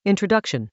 Introduction.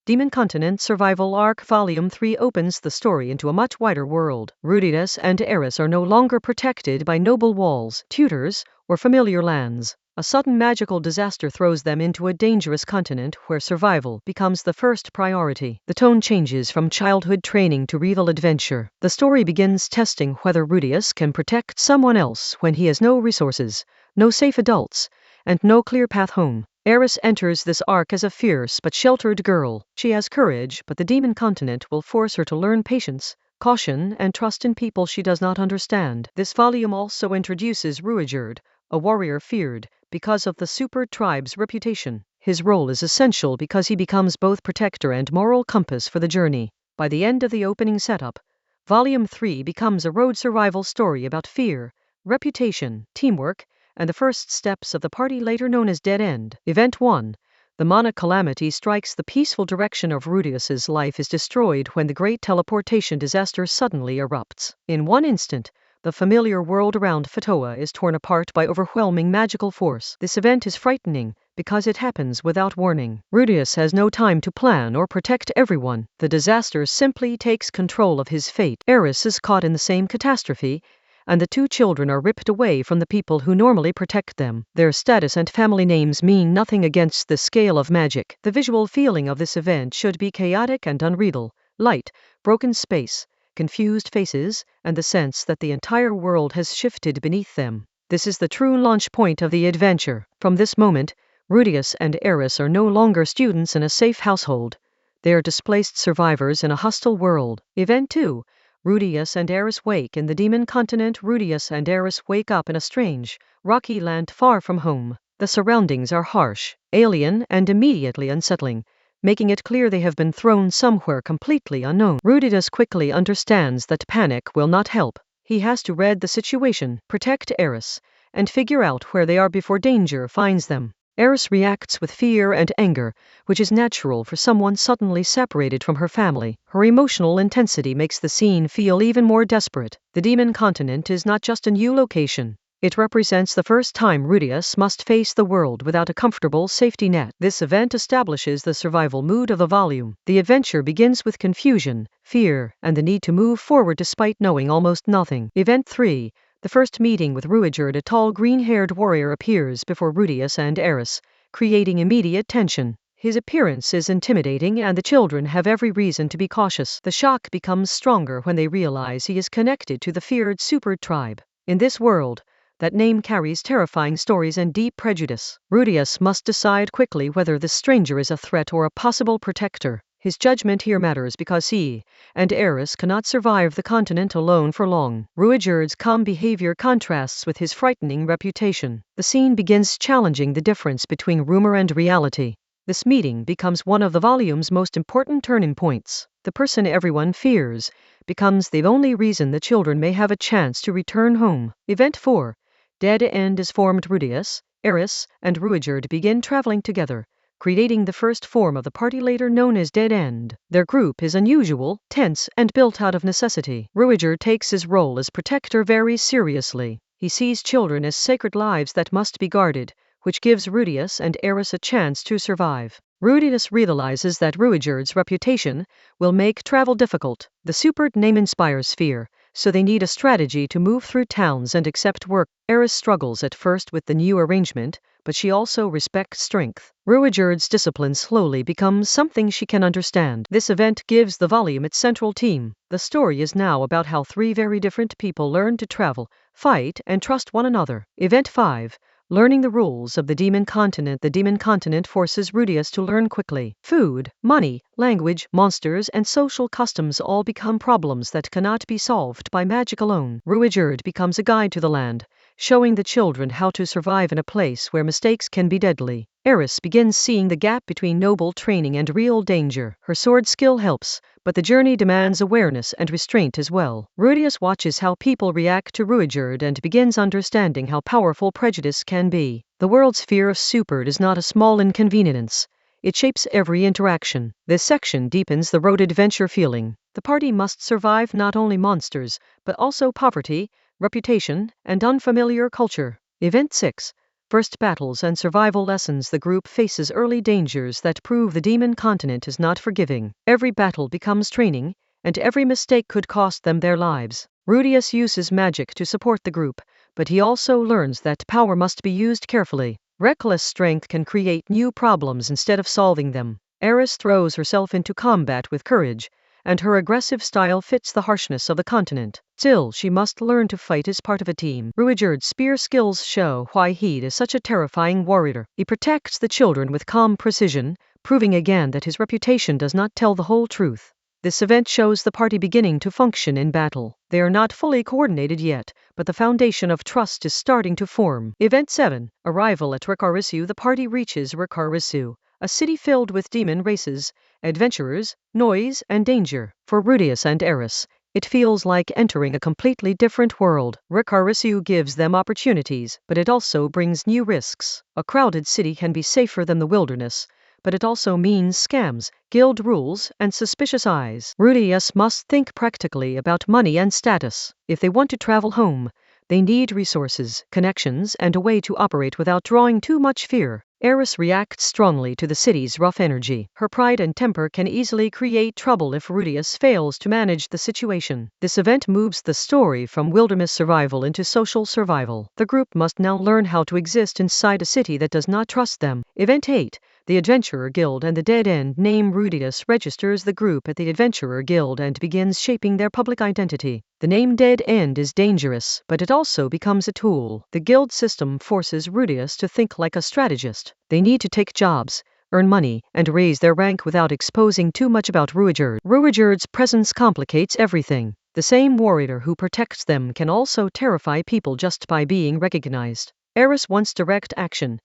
Demon Continent Survival Arc Volume 3 opens the story into a much wider world. Rudius and Eris are no longer protected by noble walls, tutors, or familiar lands. A sudden magical disaster throws them into a dangerous continent where survival becomes the first priority. The tone changes from childhood training to real adventure. The story begins testing whether Rudius can protect someone else when he has no resources, no safe adults, and no clear path home. Eris enters this arc as a fierce but sheltered girl. She has courage, but the demon continent will force her to learn patience, caution, and trust in people she does not understand. This volume also introduces Ruijerd, a warrior feared because of the super tribe's reputation. His role is essential because he becomes both protector and moral compass for the journey. By the end of the opening setup, Volume 3 becomes a road survival story about fear, reputation, teamwork, and the first steps of the party later known as Dead End. Event 1. The Mana calamity strikes. The peaceful direction of Rudius's life is destroyed when the great teleportation disaster suddenly erupts. In one instant, the familiar world around Fatoa is torn apart by overwhelming magical force. This event is frightening because it happens without warning. Rudius has no time to plan or protect everyone. The disaster simply takes control of his fate. Eris is caught in the same catastrophe, and the two children are ripped away from the people who normally protect them. Their status and family names mean nothing against the scale of magic. The visual feeling of this event should be chaotic and unreal. Light, broken space, confused faces, and the sense that the entire world has shifted beneath them. This is the true launch point of the adventure. From this moment, Rudius and Eris are no longer students in a safe household. They are displaced survivors in a hostile world. Event 2. Rudius and Eris wake in the demon continent. Rudius and Eris wake up in a strange, rocky land far from home. The surroundings are harsh, alien, and immediately unsettling, making it clear they have been thrown somewhere completely unknown. Rudius quickly understands that panic will not help. He has to read the situation, protect Eris, and figure out where they are before danger finds them. Eris reacts with fear and anger, which is natural for someone suddenly separated from her family. Her emotional intensity makes the scene feel even more desperate. The demon continent is not just a new location. It represents the first time Rudius must face the world without a comfortable safety net. This event establishes the survival mood of the volume. The adventure begins with confusion, fear, and the need to move forward despite knowing almost nothing. Event 3. The first meeting with Ruijerd. A tall green-haired warrior appears before Rudius and Eris, creating immediate tension. His appearance is intimidating and the children have every reason to be cautious. The shock becomes stronger when they realize he is connected to the feared super tribe. In this world, that name carries terrifying stories and deep prejudice. Rudius must decide quickly whether this stranger is a threat or a possible protector. His judgment here matters because he and Eris cannot survive the continent alone for long. Ruijerd's calm behavior contrasts with his frightening reputation. The scene begins challenging the difference between rumor and reality. This meeting becomes one of the volume's most important turning points. The person everyone fears becomes the only reason the children may have a chance to return home. Event 4. Dead End is formed. Rudius, Eris, and Ruijerd begin traveling together, creating the first form of the party later known as Dead End. Their group is unusual, tense, and built out of necessity. Ruijerd takes his role as protector very seriously. He sees children as sacred lives that must be guarded, which gives Rudius and Eris a chance to survive. Rudius realizes that Ruijerd's reputation will make travel difficult. The super name inspires fear, so they need a strategy to move through towns and accept work. Eris struggles at first with the new arrangement, but she also respects strength. Ruijerd's discipline slowly becomes something she can understand. This event gives the volume its central theme. The story is now about how three very different people learn to travel, fight, and trust one another. Event 5. Learning the rules of the demon continent. The demon continent forces Rudius to learn quickly. Food, money, language, monsters, and social customs all become problems that cannot be solved by magic alone. Ruijerd becomes a guide to the land, showing the children how to survive in a place where mistakes can be deadly. Eris begins seeing the gap between noble training and real danger. Her sword skill helps, but the journey demands awareness and restraint as well. Rudius watches how people react to Ruijerd and begins understanding how powerful prejudice can be. The world's fear of super is not a small inconvenience. It shapes every interaction. This section deepens the road adventure feeling. The party must survive not only monsters, but also poverty, reputation, and unfamiliar culture. Event 6. First battles and survival lessons. The group faces early dangers that prove the demon continent is not forgiving. Every battle becomes training, and every mistake could cost them their lives. Rudius uses magic to support the group, but he also learns that power must be used carefully. Reckless strength can create new problems instead of solving them. Eris throws herself into combat with courage, and her aggressive style fits the harshness of the continent. Still, she must learn to fight as part of a team. Ruijerd's spear skills show why he is such a terrifying warrior. He protects the children with calm precision, proving again that his reputation does not tell the whole truth. This event shows the party beginning to function in battle. They are not fully coordinated yet, but the foundation of trust is starting to form. Event 7. Arrival at Rikarisu. The party reaches Rikarisu, a city filled with demon races, adventurers, noise, and danger. For Rudius and Eris, it feels like entering a completely different world. Rikarisu gives them opportunities, but it also brings new risks. A crowded city can be safer than the wilderness, but it also means scams, guild rules, and suspicious eyes. Rudius must think practically about money and status. If they want to travel home, they need resources, connections, and a way to operate without drawing too much fear. Eris reacts strongly to the city's rough energy. Her pride and temper can easily create trouble if Rudius fails to manage the situation. This event moves the story from wilderness survival into social survival. The group must now learn how to exist inside a city that does not trust them. Event 8. The Adventurer Guild and the Dead End. Name. Rudius registers the group at the Adventurer Guild and begins shaping their public identity. The name Dead End is dangerous, but it also becomes a tool. The guild system forces Rudius to think like a strategist. They need to take jobs, earn money, and raise their rank without exposing too much about Ruijerd. Ruijerd's presence complicates everything. The same warrior who protects them can also terrify people just by being recognized. Eris wants direct action,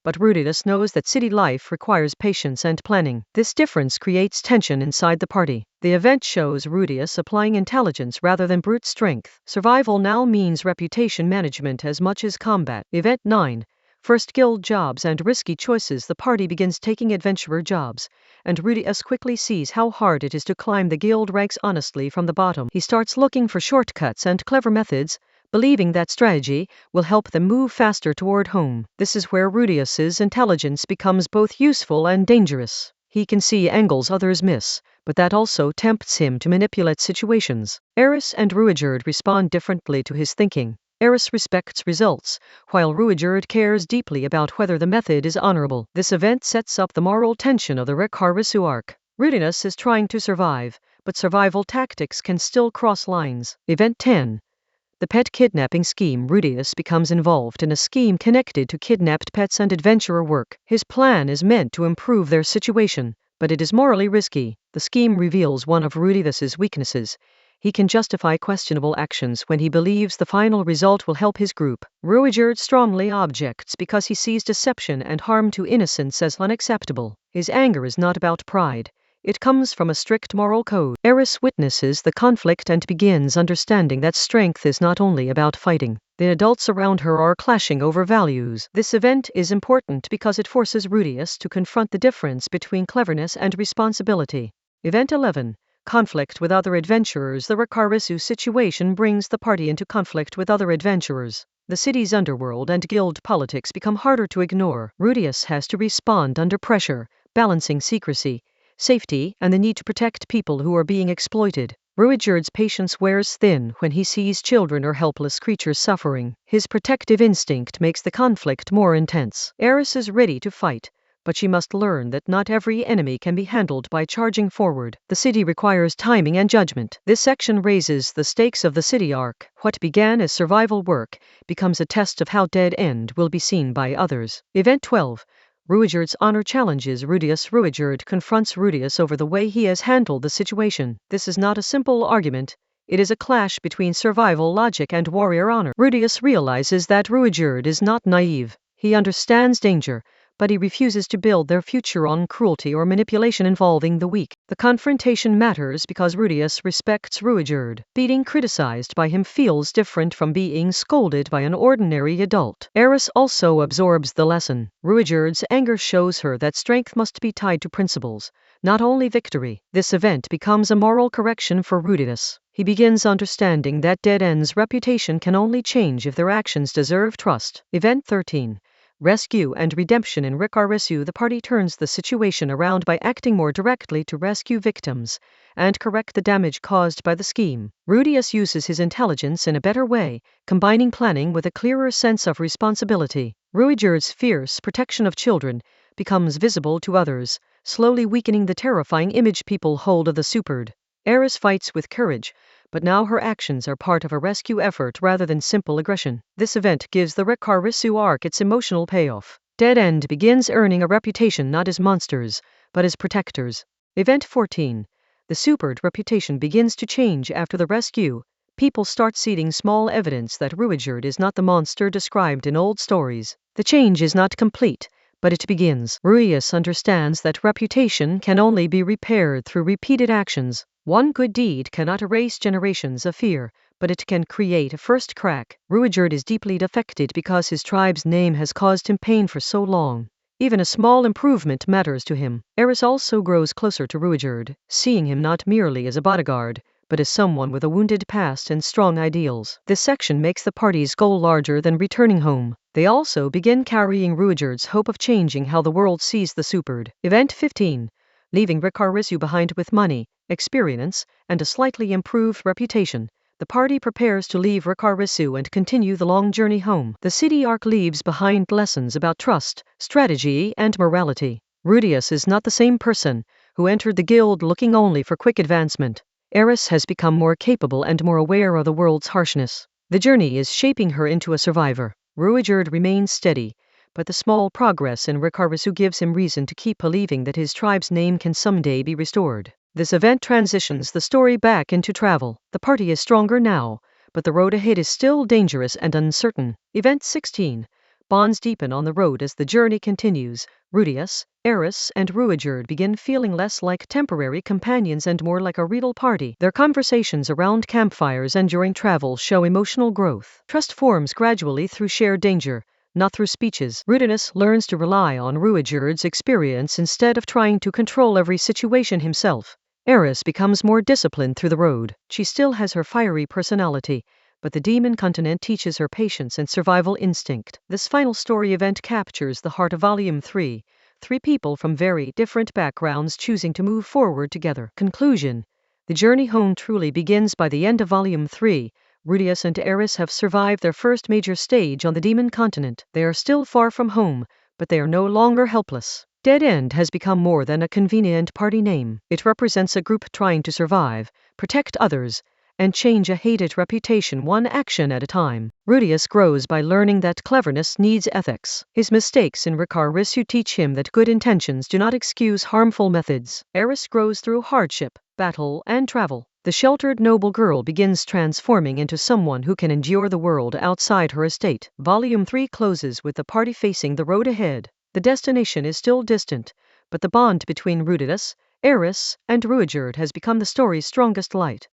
but Rudius knows that city life requires patience and planning. This difference creates tension inside the party. The event shows Rudius applying intelligence rather than brute strength. Survival now means reputation management as much as combat. Event 9. First guild jobs and risky choices. The party begins taking adventurer jobs, and Rudius quickly sees how hard it is to climb the guild ranks honestly from the bottom. He starts looking for shortcuts and clever methods, believing that strategy will help them move faster toward home. This is where Rudius's intelligence becomes both useful and dangerous. He can see angles others miss, but that also tempts him to manipulate situations. Eris and Ruijerd respond differently to his thinking. Eris respects results, while Ruijerd cares deeply about whether the method is honorable. This event sets up the moral tension of the Rikarisu arc. Rudius is trying to survive, but survival tactics can still cross lines. Event 10. The pet kidnapping scheme. Rudius becomes involved in a scheme connected to kidnapped pets and adventurer work. His plan is meant to improve their situation, but it is morally risky. The scheme reveals one of Rudius's weaknesses. He can justify questionable actions when he believes the final result will help his group. Ruijerd strongly objects because he sees deception and harm to innocents as unacceptable. His anger is not about pride. It comes from a strict moral code. Eris witnesses the conflict and begins understanding that strength is not only about fighting. The adults around her are clashing over values. This event is important because it forces Rudius to confront the difference between cleverness and responsibility. Event 11. Conflict with other adventurers. The Rikarisu situation brings the party into conflict with other adventurers. The city's underworld and guild politics become harder to ignore. Rudius has to respond under pressure, balancing secrecy, safety, and the need to protect people who are being exploited. Ruijerd's patience wears thin when he sees children or helpless creatures suffering. His protective instinct makes the conflict more intense. Eris is ready to fight, but she must learn that not every enemy can be handled by charging forward. The city requires timing and judgment. This section raises the stakes of the city arc. What began as survival work becomes a test of how Dead End will be seen by others. Event 12. Ruijerd's honor challenges Rudius. Ruijerd confronts Rudius over the way he has handled the situation. This is not a simple argument. It is a clash between survival logic and warrior honor. Rudius realizes that Ruijerd is not naive. He understands danger, but he refuses to build their future on cruelty or manipulation involving the weak. The confrontation matters because Rudius respects Ruijerd. Being criticized by him feels different from being scolded by an ordinary adult. Eris also absorbs the lesson. Ruijerd's anger shows her that strength must be tied to principles, not only victory. This event becomes a moral correction for Rudius. He begins understanding that Dead End's reputation can only change if their actions deserve trust. Event 13. rescue and redemption. In Rikarisu, the party turns the situation around by acting more directly to rescue victims and correct the damage caused by the scheme. Rudius uses his intelligence in a better way, combining planning with a clearer sense of responsibility. Ruijerd's fierce protection of children becomes visible to others, slowly weakening the terrifying image people hold of the Supered. Eris fights with courage, but now her actions are part of a rescue effort rather than simple aggression. This event gives the Rikarisu arc its emotional payoff. Dead End begins earning a reputation not as monsters, but as protectors. Event 14. The Supered reputation begins to change after the rescue. People start seeing small evidence that Ruijerd is not the monster described in old stories. The change is not complete, but it begins. Ruius understands that reputation can only be repaired through repeated actions. One good deed cannot erase generations of fear, but it can create a first crack. Ruijerd is deeply affected because his tribe's name has caused him pain for so long. Even a small improvement matters to him. Eris also grows closer to Ruijerd, seeing him not merely as a bodyguard, but as someone with a wounded past and strong ideals. This section makes the party's goal larger than returning home. They also begin carrying Ruijerd's hope of changing how the world sees the Supered. Event 15. Leaving Rikarisu behind with money, experience, and a slightly improved reputation, the party prepares to leave Rikarisu and continue the long journey home. The city arc leaves behind lessons about trust, strategy, and morality. Rudius is not the same person who entered the guild looking only for quick advancement. Eris has become more capable and more aware of the world's harshness. The journey is shaping her into a survivor. Ruijerd remains steady, but the small progress in Rikarisu gives him reason to keep believing that his tribe's name can someday be restored. This event transitions the story back into travel. The party is stronger now, but the road ahead is still dangerous and uncertain. Event 16. Bonds deepen on the road as the journey continues. Rudius, Eris, and Ruijerd begin feeling less like temporary companions and more like a real party. Their conversations around campfires and during travel show emotional growth. Trust forms gradually through shared danger, not through speeches. Rudius learns to rely on Ruijerd's experience instead of trying to control every situation himself. Eris becomes more disciplined through the road. She still has her fiery personality, but the demon continent teaches her patience and survival instinct. This final story event captures the heart of Volume 3. 3 people from very different backgrounds choosing to move forward together. Conclusion. The journey home truly begins by the end of Volume 3. Rudius and Eris have survived their first major stage on the demon continent. They are still far from home, but they are no longer helpless. Dead End has become more than a convenient party name. It represents a group trying to survive, protect others, and change a hated reputation one action at a time. Rudius grows by learning that cleverness needs ethics. His mistakes in Rikarisu teach him that good intentions do not excuse harmful methods. Eris grows through hardship, battle, and travel. The sheltered noble girl begins transforming into someone who can endure the world outside her estate. Volume 3 closes with the party facing the road ahead. The destination is still distant, but the bond between Rudius, Eris, and Ruijerd has become the story's strongest light.